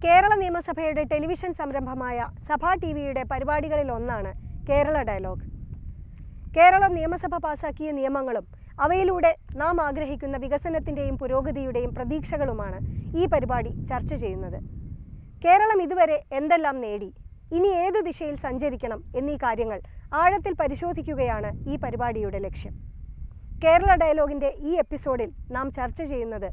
കേരള നിയമസഭയുടെ ടെലിവിഷൻ സംരംഭമായ സഭാ ടിവിയുടെ പരിപാടികളിൽ ഒന്നാണ് കേരള ഡയലോഗ്. കേരള നിയമസഭ പാസാക്കിയ നിയമങ്ങളും അവയിലൂടെ നാം ആഗ്രഹിക്കുന്ന വികസനത്തിൻ്റെയും പുരോഗതിയുടെയും പ്രതീക്ഷകളുമാണ് ഈ പരിപാടി ചർച്ച ചെയ്യുന്നത്. കേരളം ഇതുവരെ എന്തെല്ലാം നേടി, ഇനി ഏതു ദിശയിൽ സഞ്ചരിക്കണം എന്നീ കാര്യങ്ങൾ ആഴത്തിൽ പരിശോധിക്കുകയാണ് ഈ പരിപാടിയുടെ ലക്ഷ്യം. കേരള ഡയലോഗിൻ്റെ ഈ എപ്പിസോഡിൽ നാം ചർച്ച ചെയ്യുന്നത്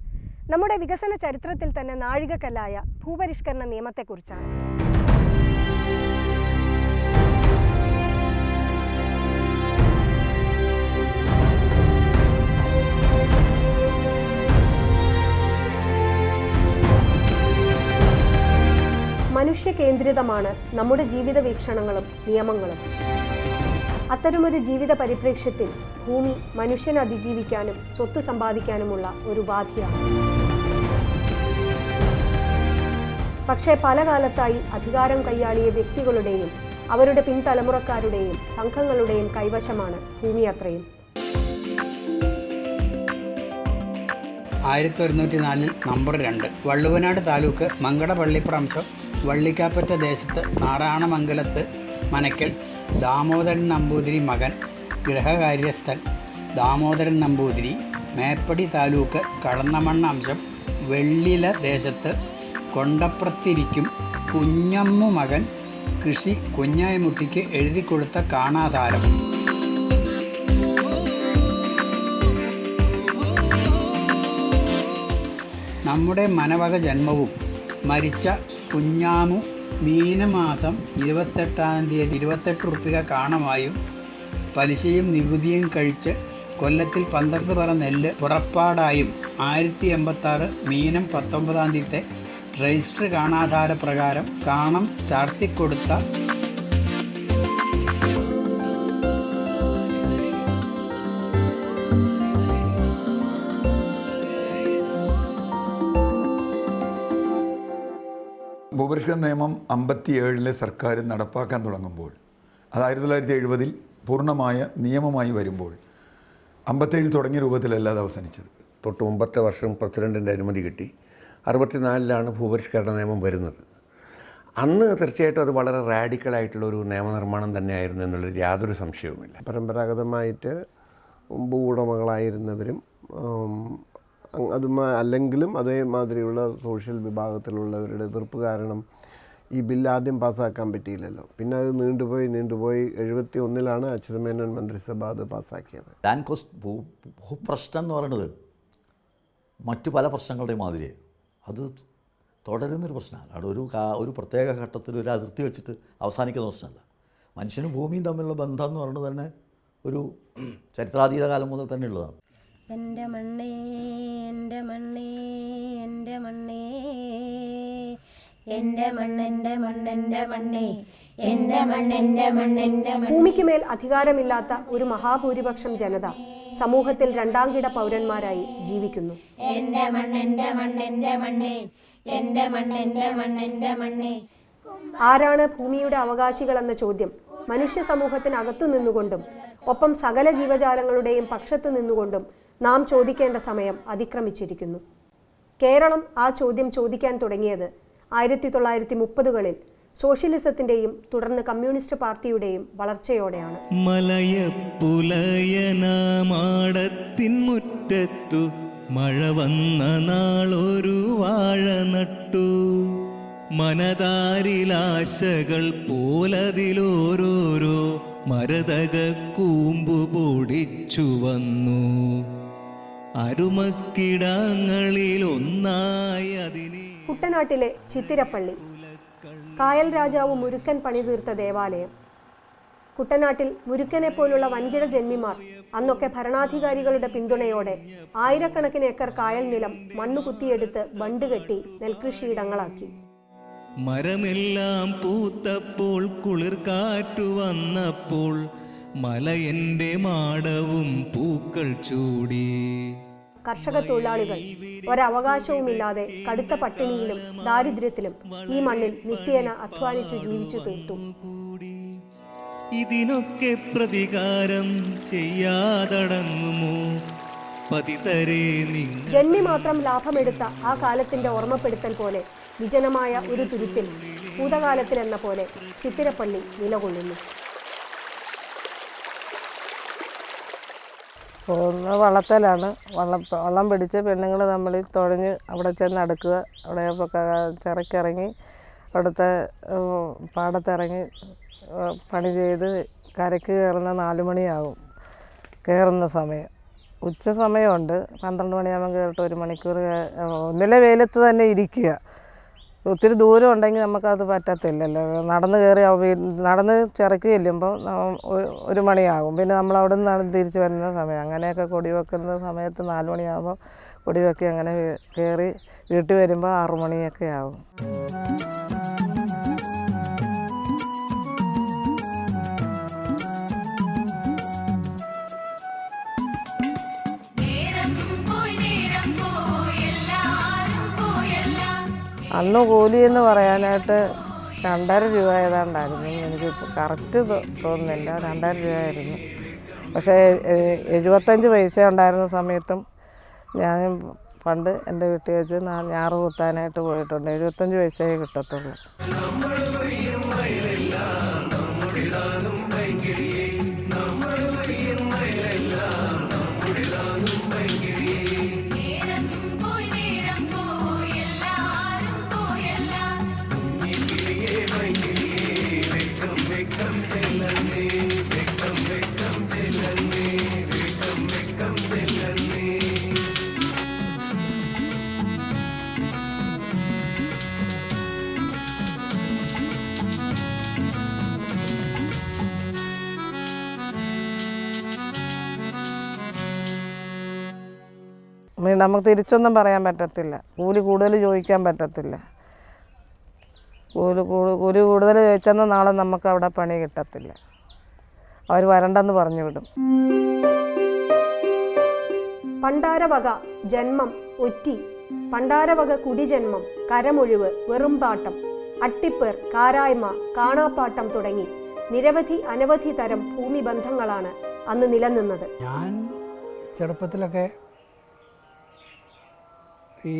നമ്മുടെ വികസന ചരിത്രത്തിൽ തന്നെ നാഴികക്കല്ലായ ഭൂപരിഷ്കരണ നിയമത്തെക്കുറിച്ചാണ്. മനുഷ്യ കേന്ദ്രിതമാണ് നമ്മുടെ ജീവിത വീക്ഷണങ്ങളും നിയമങ്ങളും. അത്തരമൊരു ജീവിത പരിപ്രേക്ഷ്യത്തിൽ ഭൂമി മനുഷ്യനെ അതിജീവിക്കാനും സ്വത്ത് സമ്പാദിക്കാനുമുള്ള ഒരു ഉപാധിയാണ്. പക്ഷേ പല കാലത്തായി അധികാരം കൈയാളിയ വ്യക്തികളുടെയും അവരുടെ പിൻതലമുറക്കാരുടെയും സംഘങ്ങളുടെയും കൈവശമാണ് ഭൂമി അത്രയും. 1104 നമ്പർ 2 വള്ളുവനാട് താലൂക്ക് മങ്കടപള്ളിപ്രാംശം വള്ളിക്കാപ്പറ്റ ദേശത്ത് നാറാണമംഗലത്ത് മനക്കൽ ദാമോദരൻ നമ്പൂതിരി മകൻ ഗൃഹകാര്യസ്ഥൻ ദാമോദരൻ നമ്പൂതിരി, മേപ്പടി താലൂക്ക് കടന്നമണ്ണ അംശം വെള്ളില ദേശത്ത് കൊണ്ടപ്രത്തിരിക്കും കുഞ്ഞമ്മു മകൻ കൃഷി കുഞ്ഞായമുട്ടിക്ക് എഴുതിക്കൊടുത്ത കാണാതാരം. നമ്മുടെ മനവക ജന്മവും മരിച്ച കുഞ്ഞാമു മീനമാസം 28-ാം തീയതി 28 ഉറുപ്പിക കാണമായും പലിശയും നികുതിയും കഴിച്ച് കൊല്ലത്തിൽ 12 പറ നെല്ല് പുറപ്പാടായും 1086 മീനം 19-ാം തീയതി രജിസ്റ്റർ കാണാധാര പ്രകാരം കാണം ചാർത്തിക്കൊടുത്ത ഭൂപരിഷ്കരണ നിയമം 57 സർക്കാർ നടപ്പാക്കാൻ തുടങ്ങുമ്പോൾ, അത് 1970 പൂർണ്ണമായ നിയമമായി വരുമ്പോൾ 57 തുടങ്ങിയ രൂപത്തിലല്ല അത് അവസാനിച്ചത്. തൊട്ട് മുമ്പത്തെ വർഷം പ്രസിഡൻറ്റിൻ്റെ അനുമതി കിട്ടി. 64 ഭൂപരിഷ്കരണ നിയമം വരുന്നത്. അന്ന് തീർച്ചയായിട്ടും അത് വളരെ റാഡിക്കലായിട്ടുള്ളൊരു നിയമനിർമ്മാണം തന്നെയായിരുന്നു എന്നുള്ളൊരു യാതൊരു സംശയവുമില്ല. പരമ്പരാഗതമായിട്ട് ഭൂവുടമകളായിരുന്നവരും അല്ലെങ്കിലും അതേമാതിരിയുള്ള സോഷ്യൽ വിഭാഗത്തിലുള്ളവരുടെ എതിർപ്പ് കാരണം ഈ ബില്ല് ആദ്യം പാസ്സാക്കാൻ പറ്റിയില്ലല്ലോ. പിന്നെ അത് നീണ്ടുപോയി 71 അച്യുതമേനോൻ മന്ത്രിസഭ അത് പാസ്സാക്കിയത്. ലാൻഡ് കോസ്റ്റ് ഭൂപ്രശ്നം എന്ന് പറയുന്നത് മറ്റു പല പ്രശ്നങ്ങളുടെയും മാതിരി അത് തുടരുന്നൊരു പ്രശ്നമല്ല. അവിടെ ഒരു പ്രത്യേക ഘട്ടത്തിൽ ഒരു അതിർത്തി വെച്ചിട്ട് അവസാനിക്കുന്ന പ്രശ്നമല്ല. മനുഷ്യനും ഭൂമിയും തമ്മിലുള്ള ബന്ധം എന്ന് പറയുന്നത് തന്നെ ഒരു ചരിത്രാതീത കാലം മുതൽ തന്നെ ഉള്ളതാണ്. എൻ്റെ മണ്ണേ എൻ്റെ മണ്ണേ എൻ്റെ മണ്ണേ എൻ്റെ മണ്ണെൻ്റെ മണ്ണെൻ്റെ മണ്ണേ എൻ്റെ മണ്ണെൻ്റെ മണ്ണെൻ്റെ. ഭൂമിക്ക് മേൽ അധികാരമില്ലാത്ത ഒരു മഹാഭൂരിപക്ഷം ജനത സമൂഹത്തിൽ രണ്ടാംകിട പൗരന്മാരായി ജീവിക്കുന്നു. എൻ്റെ മണ്ണെൻ്റെ മണ്ണെൻ്റെ മണ്ണേ എൻ്റെ മണ്ണെൻ്റെ മണ്ണെൻ്റെ മണ്ണേ. ആരാണ് ഭൂമിയുടെ അവകാശികൾ എന്ന ചോദ്യം മനുഷ്യ സമൂഹത്തിനകത്തു നിന്നുകൊണ്ടും ഒപ്പം സകല ജീവജാലങ്ങളുടെയും പക്ഷത്തു നിന്നുകൊണ്ടും നാം ചോദിക്കേണ്ട സമയം അതിക്രമിച്ചിരിക്കുന്നു. കേരളം ആ ചോദ്യം ചോദിക്കാൻ തുടങ്ങിയത് 1930കളിൽ സോഷ്യലിസത്തിന്റെയും തുടർന്ന് കമ്മ്യൂണിസ്റ്റ് പാർട്ടിയുടെയും വളർച്ചയോടെയാണ്. മലയപ്പുലയനാമാടത്തിൻ മുറ്റത്തു മഴ വന്ന നാളൊരു വാഴ നട്ടു, മനതാരിലാശകൾ പോലതിലോരോരോ മരതക കൂമ്പു പൊടിച്ചു വന്നു, അരുമക്കിടങ്ങളിൽ അതിനെ. കുട്ടനാട്ടിലെ ചിത്തിരപ്പള്ളി കായൽ രാജാവ് മുരുക്കൻ പണിതീർത്ത ദേവാലയം. കുട്ടനാട്ടിൽ മുരുക്കനെ പോലുള്ള വൻകിട ജന്മിമാർ അന്നൊക്കെ ഭരണാധികാരികളുടെ പിന്തുണയോടെ ആയിരക്കണക്കിന് ഏക്കർ കായൽ നിലം മണ്ണു കുത്തിയെടുത്ത് ബണ്ട് കെട്ടി നെൽകൃഷിയിടങ്ങളാക്കി. മരമെല്ലാം പൂത്തപ്പോൾ കുളിർ കാറ്റു വന്നപ്പോൾ മലയന്റെ മാടവും പൂക്കൾ ചൂടി. കർഷക തൊഴിലാളികൾ ഒരവകാശവുമില്ലാതെ കടുത്ത പട്ടിണിയിലും ദാരിദ്ര്യത്തിലും ഈ മണ്ണിൽ നിത്യേന അധ്വാനിച്ചു ജീവിച്ചു തീർത്തു. ഇതിനൊക്കെ പ്രതികാരം ചെയ്യാതടങ്ങുമോ ജന്മി മാത്രം ലാഭമെടുത്ത ആ കാലത്തിന്റെ ഓർമ്മപ്പെടുത്തൽ പോലെ വിജനമായ ഒരു തുരുത്തിൽ ഭൂതകാലത്തിലെന്ന പോലെ ചിത്തിരപ്പള്ളി നിലകൊള്ളുന്നു. പോകുന്ന വള്ളത്തേലാണ്. വള്ളം പിടിച്ച് പെണ്ണുങ്ങൾ നമ്മൾ തുഴഞ്ഞ് അവിടെ ചെന്ന് അടുക്കുക. അവിടെ ചിറക്കിറങ്ങി അവിടുത്തെ പാടത്തിറങ്ങി പണി ചെയ്ത് കരയ്ക്ക് കയറുന്ന 4 മണിയാകും കയറുന്ന സമയം. ഉച്ച സമയമുണ്ട്, 12 മണിയാകുമ്പോൾ കയറിയിട്ട് 1 മണിക്കൂർ ഒന്നിലെ വെയിലത്ത് തന്നെ ഇരിക്കുക. ഒത്തിരി ദൂരം ഉണ്ടെങ്കിൽ നമുക്കത് പറ്റത്തില്ലല്ലോ. നടന്ന് ചിറക്ക് ചെല്ലുമ്പോൾ 1 മണിയാകും. പിന്നെ നമ്മളവിടെ നിന്ന് തിരിച്ച് വരുന്ന സമയം. അങ്ങനെയൊക്കെ കൊടി വെക്കുന്ന സമയത്ത് 4 മണിയാകുമ്പോൾ കൊടി വെക്കി അങ്ങനെ കയറി വീട്ടിൽ വരുമ്പോൾ 6 മണിയൊക്കെ ആകും. അന്ന് കൂലി എന്ന് പറയാനായിട്ട് 2.5 രൂപ ഏതാണ്ടായിരുന്നു. എനിക്ക് കറക്റ്റ് തോന്നുന്നില്ല, 2.5 രൂപയായിരുന്നു. പക്ഷേ 75 പൈസ ഉണ്ടായിരുന്ന സമയത്തും ഞാൻ പണ്ട് എൻ്റെ വീട്ടിൽ വെച്ച് ഞാറ് കുത്താനായിട്ട് പോയിട്ടുണ്ട്. 75 പൈസയെ കിട്ടത്തുള്ളൂ. നമുക്ക് തിരിച്ചൊന്നും പറയാൻ പറ്റത്തില്ല. കൂലി കൂടുതൽ ചോദിക്കാൻ പറ്റത്തില്ല. കൂലി കൂടുതൽ ചോദിച്ചെന്നാൽ നാളെ നമുക്ക് അവിടെ പണി കിട്ടത്തില്ല. അവർ വരണ്ടെന്ന് പറഞ്ഞു വിടും. പണ്ടാരവക ജന്മം ഒറ്റി, പണ്ടാരവക കുടിജന്മം, കരമൊഴിവ്, വെറുംപാട്ടം, അട്ടിപ്പേർ, കാരായ്മ, കാണാപ്പാട്ടം തുടങ്ങി അനവധി തരം ഭൂമി ബന്ധങ്ങളാണ് അന്ന് നിലനിന്നത്. ഞാൻ ചെറുപ്പത്തിലൊക്കെ ഈ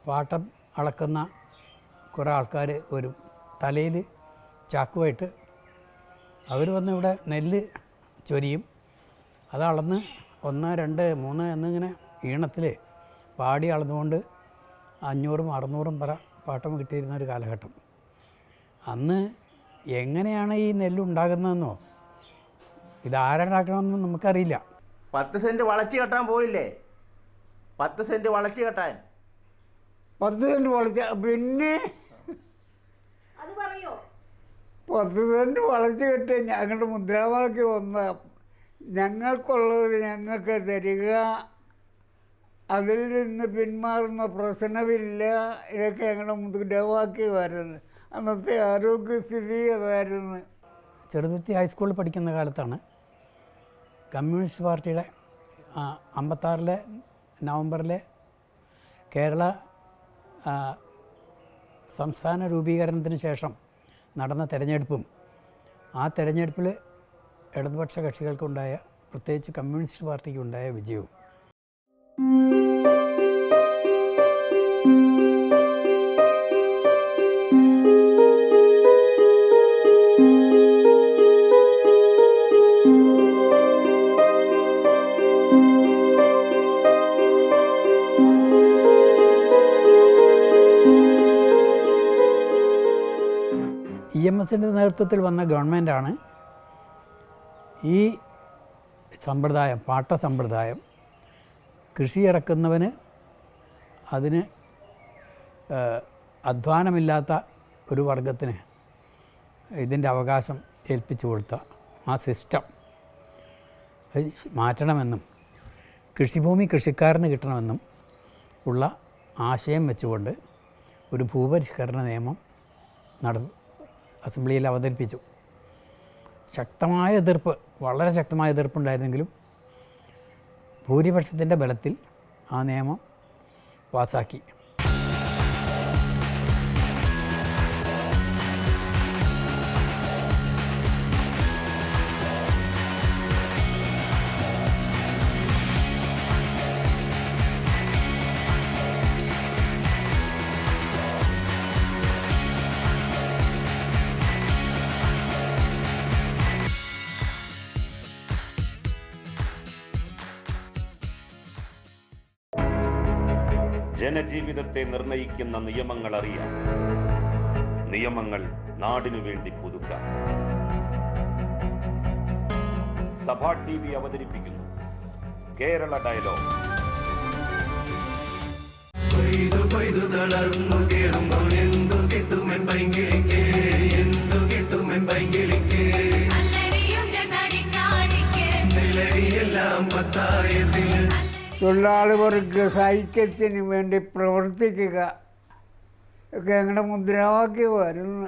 പാട്ടം അളക്കുന്ന കുറേ ആൾക്കാർ വരും. തലയിൽ ചാക്കുമായിട്ട് അവർ വന്ന് ഇവിടെ നെല്ല് ചൊരിയും. അത് അളന്ന് 1, 2, 3 എന്നിങ്ങനെ ഈണത്തിൽ പാടി അളന്നുകൊണ്ട് 500ഉം 600ഉം പറ പാട്ടം കിട്ടിയിരുന്ന ഒരു കാലഘട്ടം. അന്ന് എങ്ങനെയാണ് ഈ നെല്ലുണ്ടാകുന്നതെന്നോ ഇതാരുണ്ടാക്കണമെന്നോ നമുക്കറിയില്ല. 10 സെൻറ്റ് വളച്ച് കെട്ടാൻ പോയില്ലേ? 10 സെൻറ്റ് വളച്ച് കെട്ടാൻ 10 സെൻറ്റ് വളച്ച പിന്നെ 10 സെൻറ്റ് വളച്ച് കെട്ടിയ ഞങ്ങളുടെ മുദ്രാവാക്യം ഒന്ന് ഞങ്ങൾക്കുള്ളത് ഞങ്ങൾക്ക് തരിക, അതിൽ നിന്ന് പിന്മാറുന്ന പ്രശ്നമില്ല. ഇതൊക്കെ ഞങ്ങളുടെ മുദ്രാവാക്യമായിരുന്നു. അന്നത്തെ ആരോഗ്യസ്ഥിതി അതായിരുന്നു. ചെറുതുരുത്തി ഹൈസ്കൂളിൽ പഠിക്കുന്ന കാലത്താണ് കമ്മ്യൂണിസ്റ്റ് പാർട്ടിയുടെ 56 നവംബറിലെ കേരള സംസ്ഥാന രൂപീകരണത്തിന് ശേഷം നടന്ന തെരഞ്ഞെടുപ്പും ആ തെരഞ്ഞെടുപ്പിൽ ഇടതുപക്ഷ കക്ഷികൾക്കുണ്ടായ, പ്രത്യേകിച്ച് കമ്മ്യൂണിസ്റ്റ് പാർട്ടിക്കുണ്ടായ വിജയവും. EMSൻ്റെ നേതൃത്വത്തിൽ വന്ന ഗവൺമെൻറ്റാണ് ഈ സമ്പ്രദായം, പാട്ട സമ്പ്രദായം, കൃഷി ഇറക്കുന്നവന് അതിന് അധ്വാനമില്ലാത്ത ഒരു വർഗത്തിന് ഇതിൻ്റെ അവകാശം ഏൽപ്പിച്ചു കൊടുത്ത ആ സിസ്റ്റം മാറ്റണമെന്നും കൃഷിഭൂമി കൃഷിക്കാരന് കിട്ടണമെന്നും ഉള്ള ആശയം വെച്ചുകൊണ്ട് ഒരു ഭൂപരിഷ്കരണ നിയമം അസംബ്ലിയിൽ അവതരിപ്പിച്ചു. ശക്തമായ എതിർപ്പ്, വളരെ ശക്തമായ എതിർപ്പുണ്ടായിരുന്നെങ്കിലും ഭൂരിപക്ഷത്തിൻ്റെ ബലത്തിൽ ആ നിയമം പാസാക്കി. ജനജീവിതത്തെ നിർണയിക്കുന്ന നിയമങ്ങൾ അറിയാം. നിയമങ്ങൾ നാടിനു വേണ്ടി പുതുക്കാം. സഭാ TV അവതരിപ്പിക്കുന്നു കേരള ഡയലോഗ്. തൊഴിലാളി വർഗ ഐക്യത്തിന് വേണ്ടി പ്രവർത്തിക്കുക ഒക്കെ ഞങ്ങളുടെ മുദ്രാവാക്യമായിരുന്നു.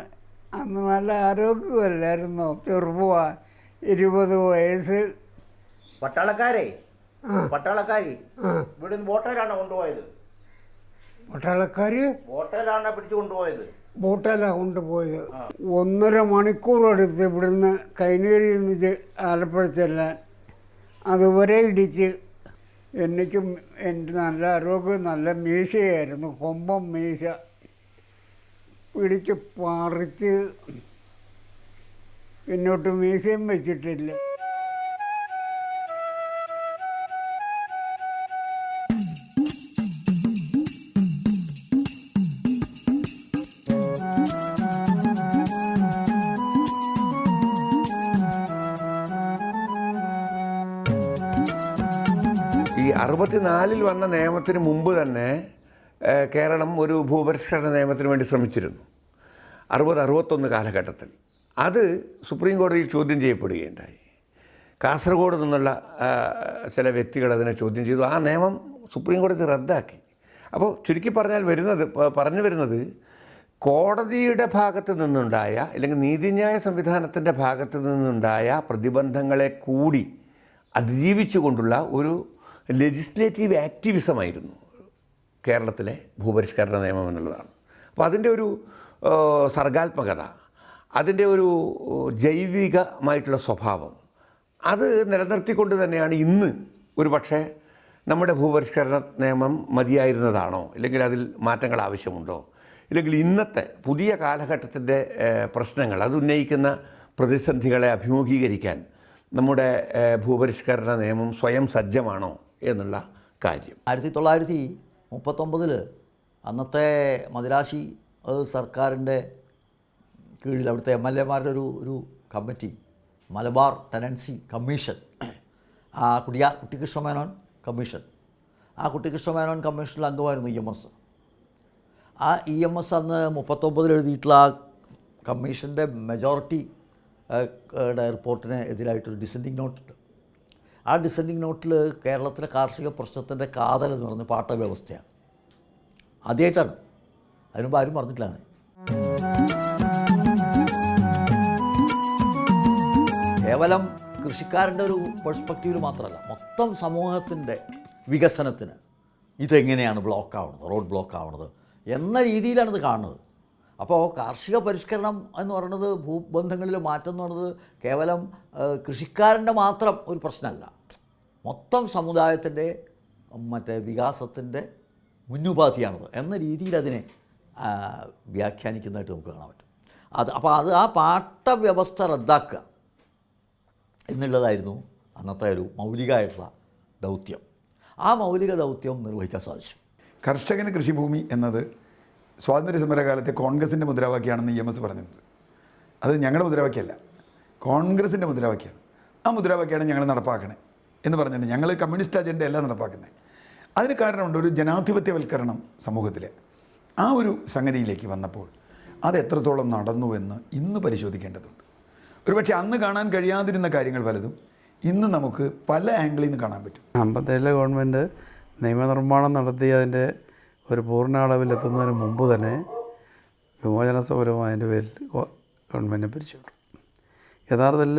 അന്ന് നല്ല ആരോഗ്യമല്ലായിരുന്നു. ചെറുപ്പമാണ്, 20 വയസ്സ്. പട്ടാളക്കാരി ഇവിടുന്ന് ബോട്ടയിലാണോ കൊണ്ടുപോയത്? പട്ടാളക്കാർ ബോട്ടയിലാണോ പിടിച്ചു കൊണ്ടുപോയത്? ബോട്ടിലാണ് കൊണ്ടുപോയത്. 1.5 മണിക്കൂർ എടുത്ത് ഇവിടുന്ന് കൈനേഴി നിന്ന് ആലപ്പുഴ ചെല്ലാൻ. അതുവരെ ഇടിച്ച്. എനിക്കും എൻ്റെ നല്ല ആരോഗ്യം, നല്ല മീശയായിരുന്നു, കൊമ്പം മീശ. പിടിച്ച് പറിച്ച് പിന്നോട്ട് മീശയും വെച്ചിട്ടില്ല. ഈ 64 വന്ന നിയമത്തിന് മുമ്പ് തന്നെ കേരളം ഒരു ഭൂപരിഷ്കരണ നിയമത്തിന് വേണ്ടി ശ്രമിച്ചിരുന്നു. 60-61 കാലഘട്ടത്തിൽ അത് സുപ്രീം കോടതിയിൽ ചോദ്യം ചെയ്യപ്പെടുകയുണ്ടായി. കാസർഗോഡ് നിന്നുള്ള ചില വ്യക്തികൾ അതിനെ ചോദ്യം ചെയ്തു. ആ നിയമം സുപ്രീം കോടതി റദ്ദാക്കി. അപ്പോൾ ചുരുക്കി പറഞ്ഞാൽ പറഞ്ഞു വരുന്നത് കോടതിയുടെ ഭാഗത്ത് നിന്നുണ്ടായ അല്ലെങ്കിൽ നീതിന്യായ സംവിധാനത്തിൻ്റെ ഭാഗത്ത് നിന്നുണ്ടായ പ്രതിബന്ധങ്ങളെ കൂടി അതിജീവിച്ചുകൊണ്ടുള്ള ഒരു ലെജിസ്ലേറ്റീവ് ആക്ടിവിസമായിരുന്നു കേരളത്തിലെ ഭൂപരിഷ്കരണ നിയമം എന്നുള്ളതാണ്. അപ്പോൾ അതിൻ്റെ ഒരു സർഗാത്മകത, അതിൻ്റെ ഒരു ജൈവികമായിട്ടുള്ള സ്വഭാവം അത് നിലനിർത്തിക്കൊണ്ട് തന്നെയാണ് ഇന്ന് ഒരു പക്ഷേ നമ്മുടെ ഭൂപരിഷ്കരണ നിയമം മതിയായിരുന്നതാണോ, അല്ലെങ്കിൽ അതിൽ മാറ്റങ്ങൾ ആവശ്യമുണ്ടോ, ഇല്ലെങ്കിൽ ഇന്നത്തെ പുതിയ കാലഘട്ടത്തിൻ്റെ പ്രശ്നങ്ങൾ, അത് ഉന്നയിക്കുന്ന പ്രതിസന്ധികളെ അഭിമുഖീകരിക്കാൻ നമ്മുടെ ഭൂപരിഷ്കരണ നിയമം സ്വയം സജ്ജമാണോ എന്നുള്ള കാര്യം. 1939 അന്നത്തെ മദിരാശി സർക്കാരിൻ്റെ കീഴിൽ അവിടുത്തെ MLA-മാരുടെ ഒരു committee, Malabar tenancy commission, Kuttikrishna Menon commission, ആ കുട്ടിക്കൃഷ്ണമേനോൻ കമ്മീഷനിൽ അംഗമായിരുന്നു EMS. ആ EMS അന്ന് 39 എഴുതിയിട്ടുള്ള ആ കമ്മീഷൻ്റെ മെജോറിറ്റി റിപ്പോർട്ടിന് എതിരായിട്ടൊരു ഡിസെൻഡിങ് നോട്ടുണ്ട്. ആ ഡിസെൻഡിങ് നോട്ടിൽ കേരളത്തിലെ കാർഷിക പ്രശ്നത്തിൻ്റെ കാതൽ എന്ന് പറയുന്ന പാട്ട വ്യവസ്ഥയാണ്. ആദ്യമായിട്ടാണ്, അതിനുമുമ്പ് ആരും പറഞ്ഞിട്ടില്ലാണ്. കേവലം കൃഷിക്കാരൻ്റെ ഒരു പെർസ്പെക്റ്റീവിൽ മാത്രമല്ല, മൊത്തം സമൂഹത്തിൻ്റെ വികസനത്തിന് ഇതെങ്ങനെയാണ് റോഡ് ബ്ലോക്ക് ആവുന്നത് എന്ന രീതിയിലാണ് ഇത് കാണുന്നത്. അപ്പോൾ കാർഷിക പരിഷ്കരണം എന്ന് പറയുന്നത്, ഭൂബന്ധങ്ങളിൽ മാറ്റം എന്ന് പറയുന്നത് കേവലം കൃഷിക്കാരൻ്റെ മാത്രം ഒരു പ്രശ്നമല്ല, മൊത്തം സമുദായത്തിൻ്റെ വികാസത്തിൻ്റെ മുന്നുപാധിയാണത് എന്ന രീതിയിൽ അതിനെ വ്യാഖ്യാനിക്കുന്നതായിട്ട് നമുക്ക് കാണാൻ പറ്റും. അപ്പോൾ ആ പാട്ട വ്യവസ്ഥ റദ്ദാക്കുക എന്നുള്ളതായിരുന്നു അന്നത്തെ ഒരു മൗലികമായിട്ടുള്ള ദൗത്യം. ആ മൗലിക ദൗത്യം നിർവഹിക്കാൻ സാധിച്ചു. കർഷകന് കൃഷിഭൂമി എന്നത് സ്വാതന്ത്ര്യ സമരകാലത്തെ കോൺഗ്രസിൻ്റെ മുദ്രാവാക്യമാണെന്ന് EMS പറഞ്ഞിട്ടുണ്ട്. അത് ഞങ്ങളുടെ മുദ്രാവാക്യമല്ല, കോൺഗ്രസിൻ്റെ മുദ്രാവാക്യമാണ്. ആ മുദ്രാവാക്യമാണ് ഞങ്ങൾ നടപ്പാക്കണേ എന്ന് പറഞ്ഞിട്ടുണ്ട്. ഞങ്ങൾ കമ്മ്യൂണിസ്റ്റ് അജണ്ടയല്ല നടപ്പാക്കുന്നത്. അതിന് കാരണമുണ്ട്, ഒരു ജനാധിപത്യവൽക്കരണം സമൂഹത്തിൽ. ആ ഒരു സംഗതിയിലേക്ക് വന്നപ്പോൾ അത് എത്രത്തോളം നടന്നുവെന്ന് ഇന്ന് പരിശോധിക്കേണ്ടതുണ്ട്. ഒരുപക്ഷെ അന്ന് കാണാൻ കഴിയാതിരുന്ന കാര്യങ്ങൾ പലതും ഇന്ന് നമുക്ക് പല ആംഗിളിൽ നിന്ന് കാണാൻ പറ്റും. 57 ഗവൺമെൻറ് നിയമനിർമ്മാണം നടത്തി അതിൻ്റെ ഒരു പൂർണ്ണ അളവിലെത്തുന്നതിന് മുമ്പ് തന്നെ വിമോചന സമരം അതിൻ്റെ പേരിൽ ഗവൺമെൻറ്റിനെ പിരിച്ചുവിട്ടു. യഥാർത്ഥത്തിൽ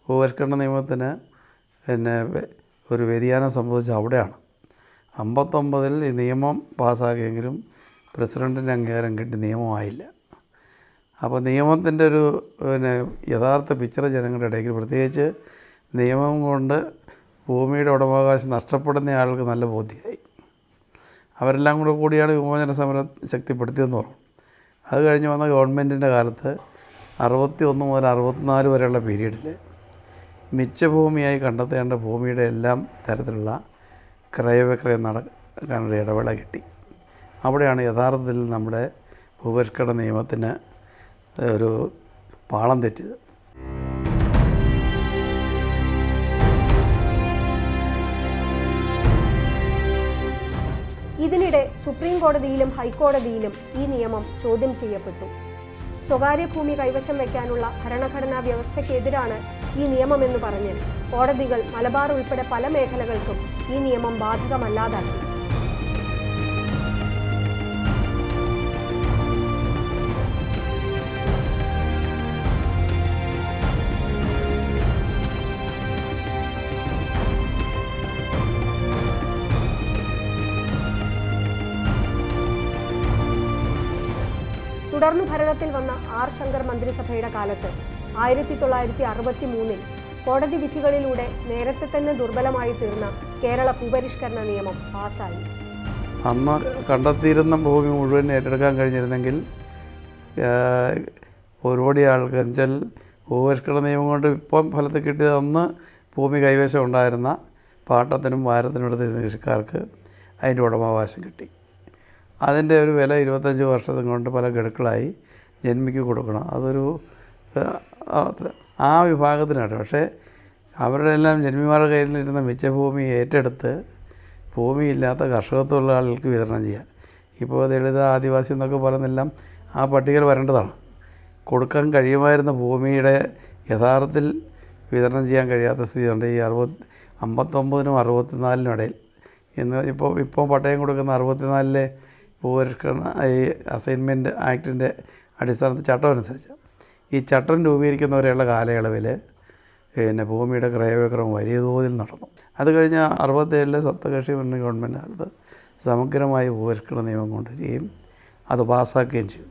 ഭൂപരിഷ്കരണ നിയമത്തിന് ഒരു വ്യതിയാനം സംഭവിച്ച അവിടെയാണ്. 59 ഈ നിയമം പാസ്സാക്കിയെങ്കിലും പ്രസിഡൻറ്റിൻ്റെ അംഗീകാരം കിട്ടി നിയമമായില്ല. അപ്പോൾ നിയമത്തിൻ്റെ ഒരു യഥാർത്ഥ പിക്ചർ ജനങ്ങളുടെ ഇടയ്ക്ക്, പ്രത്യേകിച്ച് നിയമം കൊണ്ട് ഭൂമിയുടെ ഉടമാവകാശം നഷ്ടപ്പെടുന്ന ആൾക്ക് നല്ല ബോധ്യമായി. അവരെല്ലാം കൂടിയാണ് വിമോചന സമരം ശക്തിപ്പെടുത്തിയെന്ന് പറഞ്ഞു. അത് കഴിഞ്ഞ് വന്ന ഗവൺമെൻറ്റിൻ്റെ കാലത്ത് 61 മുതൽ 64 വരെയുള്ള പീരീഡിൽ മിച്ചഭൂമിയായി കണ്ടെത്തേണ്ട ഭൂമിയുടെ എല്ലാം തരത്തിലുള്ള ക്രയവിക്രയം നടക്കാനൊരു ഇടവേള കിട്ടി. അവിടെയാണ് യഥാർത്ഥത്തിൽ നമ്മുടെ ഭൂപരിഷ്കരണ നിയമത്തിന് ഒരു പാളം തെറ്റിയത്. ഇതിനിടെ സുപ്രീം കോടതിയിലും ഹൈക്കോടതിയിലും ഈ നിയമം ചോദ്യം ചെയ്യപ്പെട്ടു. സ്വകാര്യ ഭൂമി കൈവശം വയ്ക്കാനുള്ള ഭരണഘടനാ വ്യവസ്ഥയ്ക്കെതിരാണ് ഈ നിയമമെന്ന് പറഞ്ഞ് കോടതികൾ മലബാർ ഉൾപ്പെടെ പല മേഖലകൾക്കും ഈ നിയമം ബാധകമല്ലാതാക്കി. തുടർന്നു ഭരണത്തിൽ വന്ന ആർ ശങ്കർ മന്ത്രിസഭയുടെ കാലത്ത് 1963 കോടതി വിധികളിലൂടെ നേരത്തെ തന്നെ ദുർബലമായി തീർന്ന കേരള ഭൂപരിഷ്കരണ നിയമം പാസ്സായി. അന്ന് കണ്ടെത്തിയിരുന്ന ഭൂമി മുഴുവൻ ഏറ്റെടുക്കാൻ കഴിഞ്ഞിരുന്നെങ്കിൽ ഒരുപാട് ആൾക്ക് എന്നുവെച്ചാൽ ഭൂപരിഷ്കരണ നിയമം കൊണ്ട് ഇപ്പം ഫലത്തിൽ കിട്ടിയത് അന്ന് ഭൂമി കൈവശം ഉണ്ടായിരുന്ന പാട്ടത്തിനും വാരത്തിനും എടുത്തിരുന്ന കൃഷിക്കാർക്ക് അതിൻ്റെ ഉടമാവകാശം കിട്ടി. അതിൻ്റെ ഒരു വില 25 വർഷത്തും കൊണ്ട് പല ഗഡുക്കളായി ജന്മിക്ക് കൊടുക്കണം. അതൊരു ആ വിഭാഗത്തിനാണ്. പക്ഷേ അവരുടെ എല്ലാം ജന്മിമാരുടെ കയ്യിലിരുന്ന മിച്ച ഭൂമി ഏറ്റെടുത്ത് ഭൂമിയില്ലാത്ത കർഷകത്തൊഴിലാളികൾക്ക് വിതരണം ചെയ്യാൻ. ഇപ്പോൾ ദളിത് ആദിവാസി എന്നൊക്കെ പറയുന്നതെല്ലാം ആ പട്ടികയിൽ വരേണ്ടതാണ്. കൊടുക്കാൻ കഴിയുമായിരുന്ന ഭൂമിയുടെ യഥാർത്ഥത്തിൽ വിതരണം ചെയ്യാൻ കഴിയാത്ത സ്ഥിതിയുണ്ട്. ഈ 59-നും 64-നും ഇടയിൽ ഇപ്പോൾ പട്ടയം കൊടുക്കുന്ന 64-ലെ ഭൂപരിഷ്കരണ ഈ അസൈൻമെൻറ്റ് ആക്ടിൻ്റെ അടിസ്ഥാനത്തിൽ ചട്ടം അനുസരിച്ച് ഈ ചട്ടം രൂപീകരിക്കുന്നവരെയുള്ള കാലയളവിൽ ഭൂമിയുടെ ക്രയവിക്രമം വലിയ തോതിൽ നടന്നു. അത് കഴിഞ്ഞ് 67-ലെ സപ്തകക്ഷി ഭരണ ഗവൺമെൻറ് കാലത്ത് സമഗ്രമായി ഭൂപരിഷ്കരണ നിയമം കൊണ്ടുവരികയും അത് പാസ്സാക്കുകയും ചെയ്തു.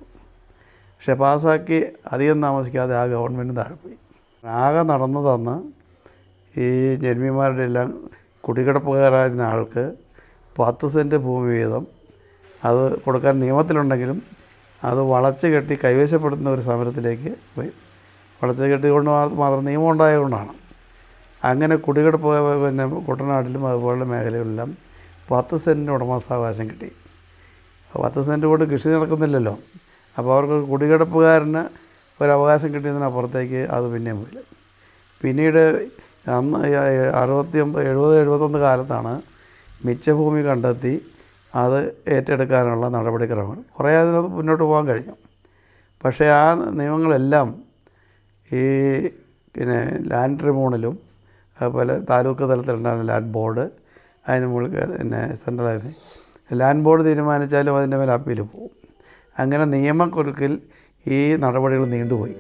പക്ഷേ പാസ്സാക്കി അധികം താമസിക്കാതെ ആ ഗവൺമെൻറ് താഴെ പോയി. ആകെ നടന്നതന്ന് ഈ ജന്മിമാരുടെ എല്ലാം കുടികിടപ്പുകാരായിരുന്ന ആൾക്ക് 10 സെൻറ്റ് ഭൂമി വീതം അത് കൊടുക്കാൻ നിയമത്തിലുണ്ടെങ്കിലും അത് വളച്ച് കെട്ടി കൈവശപ്പെടുത്തുന്ന ഒരു സമരത്തിലേക്ക് പോയി. വളച്ച് കെട്ടിക്കൊണ്ട് മാത്രം നിയമം ഉണ്ടായതുകൊണ്ടാണ്. അങ്ങനെ കുടികിടപ്പ് കുട്ടനാട്ടിലും അതുപോലുള്ള മേഖലകളിലെല്ലാം 10 സെൻറ്റിന് ഉടമസ്ഥാവകാശം കിട്ടി. 10 സെൻറ്റ് കൊണ്ട് കൃഷി നടക്കുന്നില്ലല്ലോ. അപ്പോൾ അവർക്ക് കുടികിടപ്പുകാരന് ഒരവകാശം കിട്ടിയതിനപ്പുറത്തേക്ക് അത് പിന്നെയും പോയില്ല. പിന്നീട് അന്ന് 70-71 കാലത്താണ് മിച്ചഭൂമി കണ്ടെത്തി അത് ഏറ്റെടുക്കാനുള്ള നടപടിക്രമങ്ങൾ കുറേ അതിനകത്ത് മുന്നോട്ട് പോകാൻ കഴിഞ്ഞു. പക്ഷേ ആ നിയമങ്ങളെല്ലാം ഈ ലാൻഡ് ട്രിബ്യൂണലും അതുപോലെ താലൂക്ക് തലത്തിലുണ്ടായിരുന്ന ലാൻഡ് ബോർഡ് അതിന് മുകളിൽ സെൻട്രലായിട്ട് ലാൻഡ് ബോർഡ് തീരുമാനിച്ചാലും അതിൻ്റെ മേലെ അപ്പീൽ പോകും. അങ്ങനെ നിയമക്കുരുക്കിൽ ഈ നടപടികൾ നീണ്ടുപോയി.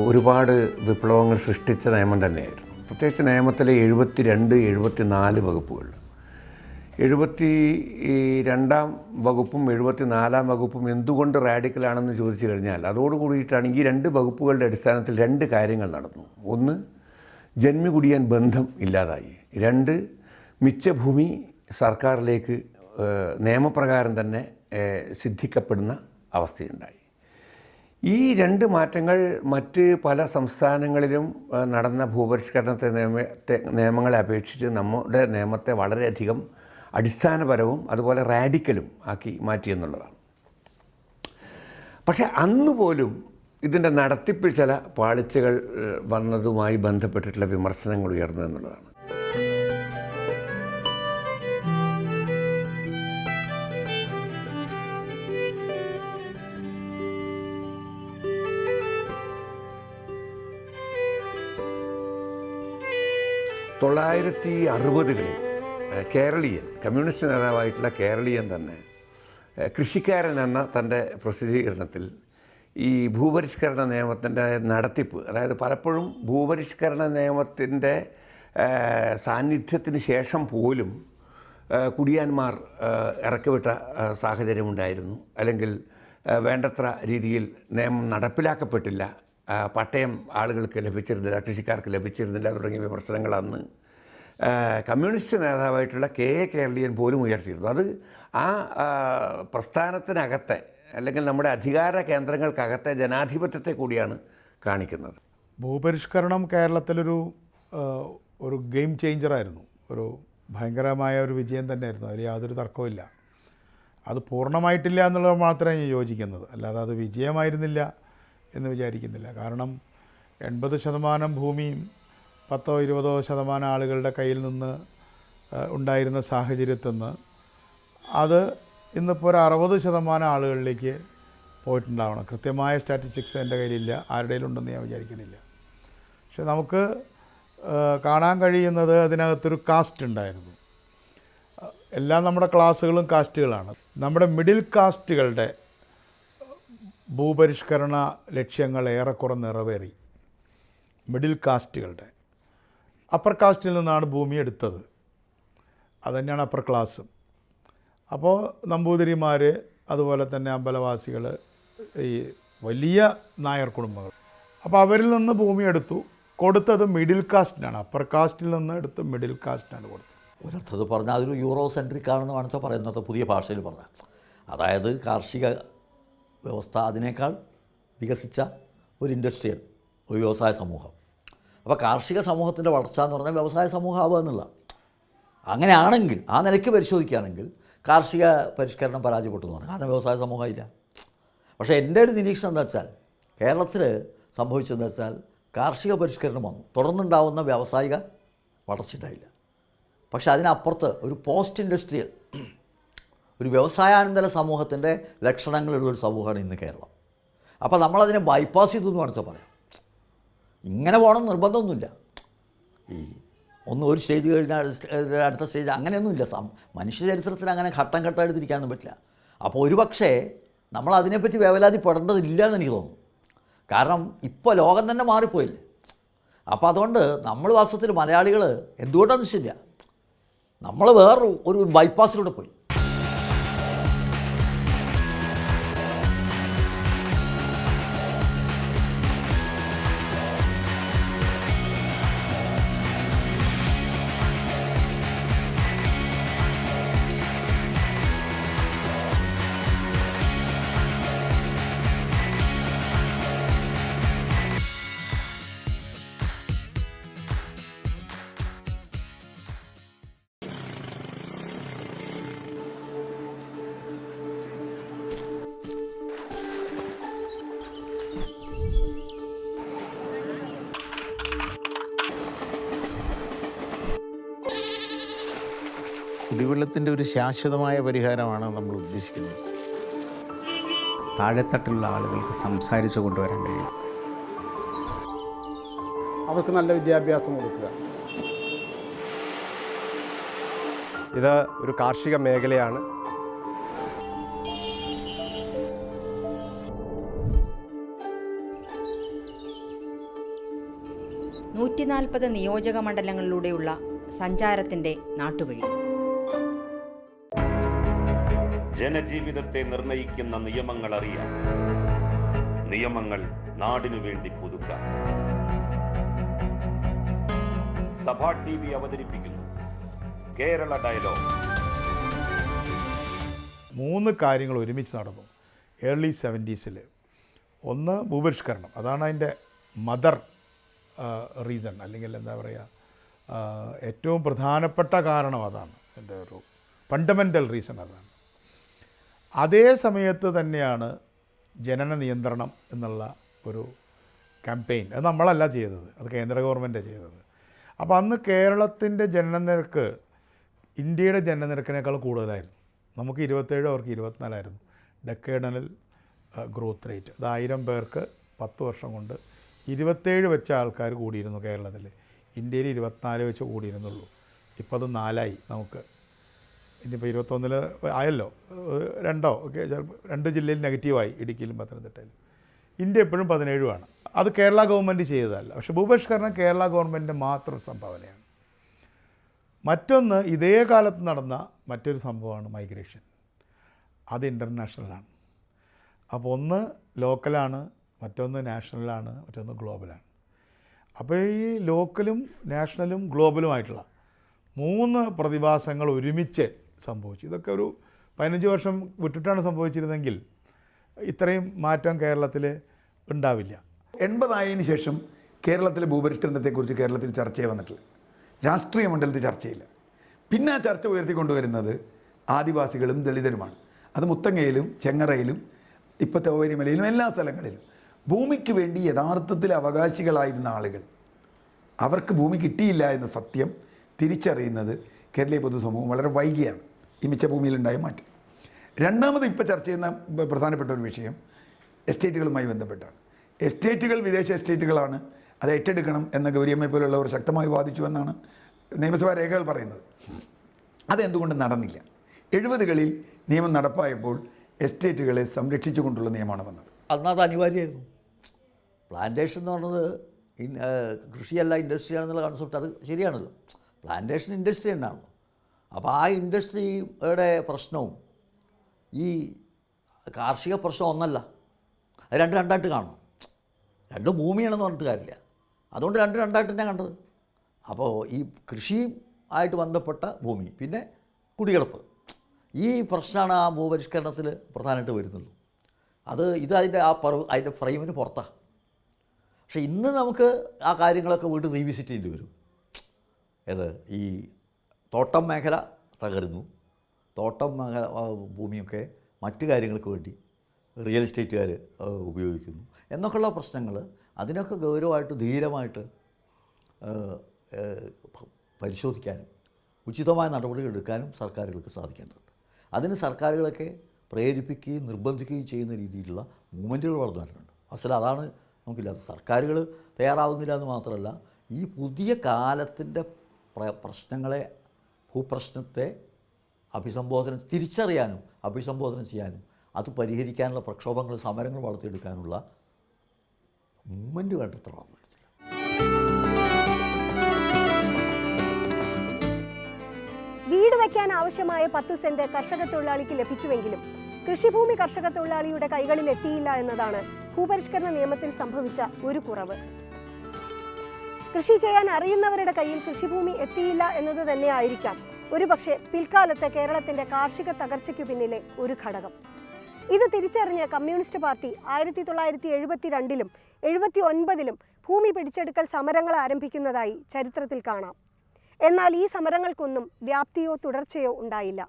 ഒരുപാട് വിപ്ലവങ്ങൾ സൃഷ്ടിച്ച നിയമം തന്നെയായിരുന്നു. പ്രത്യേകിച്ച് നിയമത്തിലെ 72-74 വകുപ്പുകൾ. 72-ാം വകുപ്പും 74-ാം വകുപ്പും എന്തുകൊണ്ട് റാഡിക്കലാണെന്ന് ചോദിച്ചു കഴിഞ്ഞാൽ അതോടുകൂടിയിട്ടാണ് ഈ 2 വകുപ്പുകളുടെ അടിസ്ഥാനത്തിൽ 2 കാര്യങ്ങൾ നടന്നു. ഒന്ന്, ജന്മി കുടിയാൻ ബന്ധം ഇല്ലാതായി. 2, മിച്ചഭൂമി സർക്കാരിലേക്ക് നിയമപ്രകാരം തന്നെ സിദ്ധിക്കപ്പെടുന്ന അവസ്ഥയുണ്ടായി. ഈ 2 മാറ്റങ്ങൾ മറ്റ് പല സംസ്ഥാനങ്ങളിലും നടന്ന ഭൂപരിഷ്കരണത്തെ നിയമങ്ങളെ അപേക്ഷിച്ച് നമ്മുടെ നിയമത്തെ വളരെയധികം അടിസ്ഥാനപരവും അതുപോലെ റാഡിക്കലും ആക്കി മാറ്റിയെന്നുള്ളതാണ്. പക്ഷേ അന്ന് പോലും ഇതിൻ്റെ നടത്തിപ്പിൽ ചില പാളിച്ചകൾ വന്നതുമായി ബന്ധപ്പെട്ടിട്ടുള്ള വിമർശനങ്ങൾ ഉയർന്നു എന്നുള്ളതാണ്. തൊള്ളായിരത്തി കേരളീയൻ കമ്മ്യൂണിസ്റ്റ് നേതാവായിട്ടുള്ള കേരളീയൻ തന്നെ കൃഷിക്കാരൻ എന്ന തൻ്റെ പ്രസിദ്ധീകരണത്തിൽ ഈ ഭൂപരിഷ്കരണ നിയമത്തിൻ്റെ നടത്തിപ്പ്, അതായത് പലപ്പോഴും ഭൂപരിഷ്കരണ നിയമത്തിൻ്റെ സാന്നിധ്യത്തിന് ശേഷം പോലും കുടിയാന്മാർ ഇറക്കിവിട്ട സാഹചര്യമുണ്ടായിരുന്നു. അല്ലെങ്കിൽ വേണ്ടത്ര രീതിയിൽ നിയമം നടപ്പിലാക്കപ്പെട്ടില്ല, പട്ടയം ആളുകൾക്ക് ലഭിച്ചിരുന്നില്ല, കൃഷിക്കാർക്ക് ലഭിച്ചിരുന്നില്ല തുടങ്ങിയ വിമർശനങ്ങൾ അന്ന് കമ്മ്യൂണിസ്റ്റ് നേതാവായിട്ടുള്ള KA കേരളീയൻ പോലും ഉയർത്തിയിരുന്നു. അത് ആ പ്രസ്ഥാനത്തിനകത്തെ അല്ലെങ്കിൽ നമ്മുടെ അധികാര കേന്ദ്രങ്ങൾക്കകത്തെ ജനാധിപത്യത്തെ കൂടിയാണ് കാണിക്കുന്നത്. ഭൂപരിഷ്കരണം കേരളത്തിലൊരു ഒരു ഗെയിം ചേഞ്ചറായിരുന്നു. ഒരു ഭയങ്കരമായ ഒരു വിജയം തന്നെയായിരുന്നു. അതിൽ യാതൊരു തർക്കവുമില്ല. അത് പൂർണ്ണമായിട്ടില്ല എന്നുള്ളത് മാത്രമേ ഞാൻ യോജിക്കുന്നത്. അല്ലാതെ അത് വിജയമായിരുന്നില്ല എന്ന് വിചാരിക്കുന്നില്ല. കാരണം 80% ഭൂമിയും 10-20% ആളുകളുടെ കയ്യിൽ നിന്ന് ഉണ്ടായിരുന്ന സാഹചര്യത്തിൽ നിന്ന് അത് ഇന്നിപ്പോൾ ഒരു 60% ആളുകളിലേക്ക് പോയിട്ടുണ്ടാവണം. കൃത്യമായ സ്റ്റാറ്റിസ്റ്റിക്സ് എൻ്റെ കയ്യിലില്ല, ആരുടെയിലും ഉണ്ടെന്ന് ഞാൻ വിചാരിക്കുന്നില്ല. പക്ഷെ നമുക്ക് കാണാൻ കഴിയുന്നത് അതിനകത്തൊരു കാസ്റ്റ് ഉണ്ടായിരുന്നു. എല്ലാം നമ്മുടെ ക്ലാസ്സുകളും കാസ്റ്റുകളാണ്. നമ്മുടെ മിഡിൽ കാസ്റ്റുകളുടെ ഭൂപരിഷ്കരണ ലക്ഷ്യങ്ങൾ ഏറെക്കുറെ നിറവേറി. മിഡിൽ കാസ്റ്റുകളുടെ അപ്പർ കാസ്റ്റിൽ നിന്നാണ് ഭൂമി എടുത്തത്. അതുതന്നെയാണ് അപ്പർ ക്ലാസ്സും. അപ്പോൾ നമ്പൂതിരിമാർ, അതുപോലെ തന്നെ അമ്പലവാസികൾ, ഈ വലിയ നായർ കുടുംബങ്ങൾ, അപ്പോൾ അവരിൽ നിന്ന് ഭൂമി എടുത്തു. കൊടുത്തത് മിഡിൽ കാസ്റ്റിനാണ്. അപ്പർ കാസ്റ്റിൽ നിന്ന് എടുത്ത് മിഡിൽ കാസ്റ്റിനാണ് കൊടുത്തത്. ഒരർത്ഥത്തിൽ പറഞ്ഞാൽ അതൊരു യൂറോ സെൻട്രിക് ആണെന്ന് വേണമെന്ന് പറയുന്നത് പുതിയ ഭാഷയിൽ പറഞ്ഞാൽ. അതായത് കാർഷിക വ്യവസ്ഥ അതിനേക്കാൾ വികസിച്ച ഒരു ഇൻഡസ്ട്രിയൽ, ഒരു വ്യവസായ സമൂഹം. അപ്പോൾ കാർഷിക സമൂഹത്തിൻ്റെ വളർച്ച എന്ന് പറഞ്ഞാൽ വ്യവസായ സമൂഹം ആവുക എന്നുള്ള. അങ്ങനെയാണെങ്കിൽ ആ നിലയ്ക്ക് പരിശോധിക്കുകയാണെങ്കിൽ കാർഷിക പരിഷ്കരണം പരാജയപ്പെട്ടു എന്ന് പറഞ്ഞു. കാരണം വ്യവസായ സമൂഹമില്ല. പക്ഷേ എൻ്റെ ഒരു നിരീക്ഷണം എന്താ വെച്ചാൽ കേരളത്തിൽ സംഭവിച്ചതെന്ന് വെച്ചാൽ കാർഷിക പരിഷ്കരണം വന്നു, തുടർന്നുണ്ടാവുന്ന വ്യാവസായിക വളർച്ചയുണ്ടായില്ല. പക്ഷേ അതിനപ്പുറത്ത് ഒരു പോസ്റ്റ് ഇൻഡസ്ട്രിയൽ, ഒരു വ്യവസായാനന്തര സമൂഹത്തിൻ്റെ ലക്ഷണങ്ങളുള്ളൊരു സമൂഹമാണ് ഇന്ന് കേരളം. അപ്പോൾ നമ്മളതിനെ ബൈപ്പാസ് ചെയ്തു എന്ന് വേണമെന്ന് പറയാം. ഇങ്ങനെ പോകണം നിർബന്ധമൊന്നുമില്ല. ഈ ഒരു സ്റ്റേജ് കഴിഞ്ഞാൽ അടുത്ത സ്റ്റേജ് അങ്ങനെയൊന്നുമില്ല. മനുഷ്യ ചരിത്രത്തിൽ അങ്ങനെ ഘട്ടം ഘട്ടമായിട്ട് തിരിക്കാനൊന്നും പറ്റില്ല. അപ്പോൾ ഒരുപക്ഷേ നമ്മൾ അതിനെപ്പറ്റി വേവലാതിപ്പെടേണ്ടതില്ല എന്ന് എനിക്ക് തോന്നുന്നു. കാരണം ഇപ്പോൾ ലോകം തന്നെ മാറിപ്പോയില്ലേ. അപ്പോൾ അതുകൊണ്ട് നമ്മൾ വാസ്തവത്തിൽ മലയാളികൾ എന്തുകൊണ്ടാണെന്ന് ശരിയില്ല, നമ്മൾ വേറൊരു ബൈപ്പാസിലൂടെ പോയി. കുടിവെള്ളത്തിൻ്റെ ഒരു ശാശ്വതമായ പരിഹാരമാണ് നമ്മൾ ഉദ്ദേശിക്കുന്നത്. താഴെത്തട്ടിലുള്ള ആളുകൾക്ക് സംസാരിച്ചു കൊണ്ടുവരാൻ കഴിയും. അവർക്ക് നല്ല വിദ്യാഭ്യാസം കൊടുക്കുക. ഇത് ഒരു കാർഷിക മേഖലയാണ്. ൂറ്റി നിയോജക മണ്ഡലങ്ങളിലൂടെയുള്ള സഞ്ചാരത്തിൻ്റെ നാട്ടുവഴി. ജനജീവിതത്തെ നിർണയിക്കുന്ന നിയമങ്ങൾ അറിയാം. നിയമങ്ങൾ നാടിനു വേണ്ടി പുതുക്കാം. സഭാ TV അവതരിപ്പിക്കുന്നു കേരള ഡയലോഗ്. 3 കാര്യങ്ങൾ ഒരുമിച്ച് നടന്നു ഏർലി 70s. ഒന്ന് ഭൂപരിഷ്കരണം, അതാണ് അതിൻ്റെ മദർ റീസൺ, അല്ലെങ്കിൽ എന്താ പറയുക, ഏറ്റവും പ്രധാനപ്പെട്ട കാരണം അതാണ്. എൻ്റെ ഒരു ഫണ്ടമെൻ്റൽ റീസൺ അതാണ്. അതേ സമയത്ത് തന്നെയാണ് ജനന നിയന്ത്രണം എന്നുള്ള ഒരു ക്യാമ്പയിൻ. അത് നമ്മളല്ല ചെയ്തത്, അത് കേന്ദ്ര ഗവൺമെൻറ്റാണ് ചെയ്തത്. അപ്പോൾ അന്ന് കേരളത്തിൻ്റെ ജനനനിരക്ക് ഇന്ത്യയുടെ ജനനനിരക്കിനേക്കാൾ കൂടുതലായിരുന്നു. നമുക്ക് 27, അവർക്ക് 24 ഡെക്കേഡനൽ ഗ്രോത്ത് റേറ്റ്. അത് 1000 പേർക്ക് 10 വർഷം കൊണ്ട് 27 വെച്ച ആൾക്കാർ കൂടിയിരുന്നു കേരളത്തിൽ. ഇന്ത്യയിൽ 24 വെച്ച് കൂടിയിരുന്നുള്ളൂ. ഇപ്പോൾ അത് 4 നമുക്ക്. ഇനിയിപ്പോൾ 21 ആയല്ലോ. 2 ഒക്കെ ചിലപ്പോൾ 2 ജില്ലയിൽ നെഗറ്റീവായി, ഇടുക്കിയിലും പത്തനംതിട്ടയിലും. ഇന്ത്യ എപ്പോഴും 17 അത് കേരള ഗവൺമെൻറ് ചെയ്തതല്ല. പക്ഷേ ഭൂപരിഷ്കരണം കേരള ഗവൺമെൻറ്റിൻ്റെ മാത്രം സംഭാവനയാണ്. മറ്റൊന്ന്, ഇതേ കാലത്ത് നടന്ന മറ്റൊരു സംഭവമാണ് മൈഗ്രേഷൻ. അത് ഇൻ്റർനാഷണലാണ്. അപ്പോൾ ഒന്ന് ലോക്കലാണ്, മറ്റൊന്ന് നാഷണലാണ്, മറ്റൊന്ന് ഗ്ലോബലാണ്. അപ്പോൾ ഈ ലോക്കലും നാഷണലും ഗ്ലോബലുമായിട്ടുള്ള 3 പ്രതിഭാസങ്ങൾ ഒരുമിച്ച് സംഭവിച്ചു. ഇതൊക്കെ ഒരു 15 വർഷം വിട്ടിട്ടാണ് സംഭവിച്ചിരുന്നെങ്കിൽ ഇത്രയും മാറ്റം കേരളത്തിൽ ഉണ്ടാവില്ല. 80 ശേഷം കേരളത്തിലെ ഭൂപരിഷ്കരണത്തെക്കുറിച്ച് കേരളത്തിൽ ചർച്ചയെ വന്നിട്ടില്ല. രാഷ്ട്രീയ മണ്ഡലത്തിൽ ചർച്ചയില്ല. പിന്നെ ആ ചർച്ച ഉയർത്തിക്കൊണ്ടുവരുന്നത് ആദിവാസികളും ദളിതരുമാണ്. അത് മുത്തങ്ങയിലും ചെങ്ങറയിലും ഇപ്പോഴത്തെ ഓവരിമലയിലും എല്ലാ സ്ഥലങ്ങളിലും ഭൂമിക്ക് വേണ്ടി യഥാർത്ഥത്തിൽ അവകാശികളായിരുന്ന ആളുകൾ അവർക്ക് ഭൂമി കിട്ടിയില്ല എന്ന സത്യം തിരിച്ചറിയുന്നത് കേരളീയ പൊതുസമൂഹം വളരെ വൈകിയാണ്. ഈ മിച്ചഭൂമിയിലുണ്ടായ മാറ്റം. രണ്ടാമത് ഇപ്പോൾ ചർച്ച ചെയ്യുന്ന പ്രധാനപ്പെട്ട ഒരു വിഷയം എസ്റ്റേറ്റുകളുമായി ബന്ധപ്പെട്ടാണ്. എസ്റ്റേറ്റുകൾ വിദേശ എസ്റ്റേറ്റുകളാണ്, അത് ഏറ്റെടുക്കണം എന്ന ഗൗരിയമ്മയെ പോലുള്ളവർ ശക്തമായി വാദിച്ചു എന്നാണ് നിയമസഭാ രേഖകൾ പറയുന്നത്. അതെന്തുകൊണ്ട് നടന്നില്ല? 70കളിൽ നിയമം നടപ്പായപ്പോൾ എസ്റ്റേറ്റുകളെ സംരക്ഷിച്ചുകൊണ്ടുള്ള നിയമമാണ് വന്നത്. അന്നത് അനിവാര്യമായിരുന്നു. പ്ലാന്റേഷൻ എന്ന് പറയുന്നത് കൃഷിയല്ല ഇൻഡസ്ട്രിയാണെന്നുള്ള കോൺസെപ്റ്റ് അത് ശരിയാണല്ലോ. പ്ലാന്റേഷൻ ഇൻഡസ്ട്രി തന്നെയാണല്ലോ. അപ്പോൾ ആ ഇൻഡസ്ട്രിയുടെ പ്രശ്നവും ഈ കാർഷിക പ്രശ്നം ഒന്നല്ല, അത് രണ്ടായിട്ട് കാണണം. രണ്ട് ഭൂമിയാണെന്ന് പറഞ്ഞിട്ട് കാര്യമില്ല. അതുകൊണ്ട് രണ്ടായിട്ട് തന്നെ കണ്ടത്. അപ്പോൾ ഈ കൃഷിയും ആയിട്ട് ബന്ധപ്പെട്ട ഭൂമി, പിന്നെ കുടികിടപ്പ്, ഈ പ്രശ്നമാണ് ആ ഭൂപരിഷ്കരണത്തിൽ പ്രധാനമായിട്ട് വരുന്നുള്ളൂ. അതിൻ്റെ ഫ്രെയിമിന് പുറത്താണ്. പക്ഷേ ഇന്ന് നമുക്ക് ആ കാര്യങ്ങളൊക്കെ വീണ്ടും റീവിസിറ്റ് ചെയ്യേണ്ടി വരും. ഈ തോട്ടം മേഖല തകരുന്നു, തോട്ടം മേഖല ഭൂമിയൊക്കെ മറ്റു കാര്യങ്ങൾക്ക് വേണ്ടി റിയൽ എസ്റ്റേറ്റുകാർ ഉപയോഗിക്കുന്നു എന്നൊക്കെയുള്ള പ്രശ്നങ്ങൾ, അതിനൊക്കെ ഗൗരവമായിട്ട് ധീരമായിട്ട് പരിശോധിക്കാനും ഉചിതമായ നടപടികൾ എടുക്കാനും സർക്കാരുകൾക്ക് സാധിക്കേണ്ടതുണ്ട്. അതിന് സർക്കാരുകളൊക്കെ പ്രേരിപ്പിക്കുകയും നിർബന്ധിക്കുകയും ചെയ്യുന്ന രീതിയിലുള്ള മൂവ്മെൻറ്റുകൾ വളർന്നു വരുന്നുണ്ട്. അതാണ് നമുക്കില്ലാത്ത. സർക്കാരുകൾ തയ്യാറാവുന്നില്ല എന്ന് മാത്രമല്ല, ഈ പുതിയ കാലത്തിൻ്റെ പ്രശ്നങ്ങളെ, ഭൂപ്രശ്നത്തെ തിരിച്ചറിയാനും അഭിസംബോധന ചെയ്യാനും അത് പരിഹരിക്കാനുള്ള പ്രക്ഷോഭങ്ങൾ, സമരങ്ങൾ വളർത്തിയെടുക്കാനുള്ള മൂവ്മെൻറ്റ് വേണ്ടത്ര വളർന്നു. വീട് വയ്ക്കാൻ ആവശ്യമായ 10 സെന്റ് കർഷക തൊഴിലാളിക്ക് ലഭിച്ചുവെങ്കിലും കൃഷിഭൂമി കർഷക തൊഴിലാളിയുടെ കൈകളിൽ എത്തിയില്ല എന്നതാണ് ഭൂപരിഷ്കരണ നിയമത്തിൽ സംഭവിച്ച ഒരു കുറവ്. കൃഷി ചെയ്യാൻ അറിയുന്നവരുടെ കയ്യിൽ കൃഷിഭൂമി എത്തിയില്ല എന്നത് തന്നെ ആയിരിക്കാം ഒരുപക്ഷെ പിൽക്കാലത്ത് കേരളത്തിന്റെ കാർഷിക തകർച്ചയ്ക്കു പിന്നിലെ ഒരു ഘടകം. ഇത് തിരിച്ചറിഞ്ഞ കമ്മ്യൂണിസ്റ്റ് പാർട്ടി 1972-ലും 79-ലും ഭൂമി പിടിച്ചെടുക്കൽ സമരങ്ങൾ ആരംഭിക്കുന്നതായി ചരിത്രത്തിൽ കാണാം. എന്നാൽ ഈ സമരങ്ങൾക്കൊന്നും വ്യാപ്തിയോ തുടർച്ചയോ ഉണ്ടായില്ല.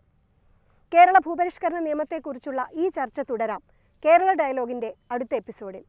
കേരള ഭൂപരിഷ്കരണ നിയമത്തെക്കുറിച്ചുള്ള ഈ ചർച്ച തുടരാം കേരള ഡയലോഗിൻ്റെ അടുത്ത എപ്പിസോഡിൽ.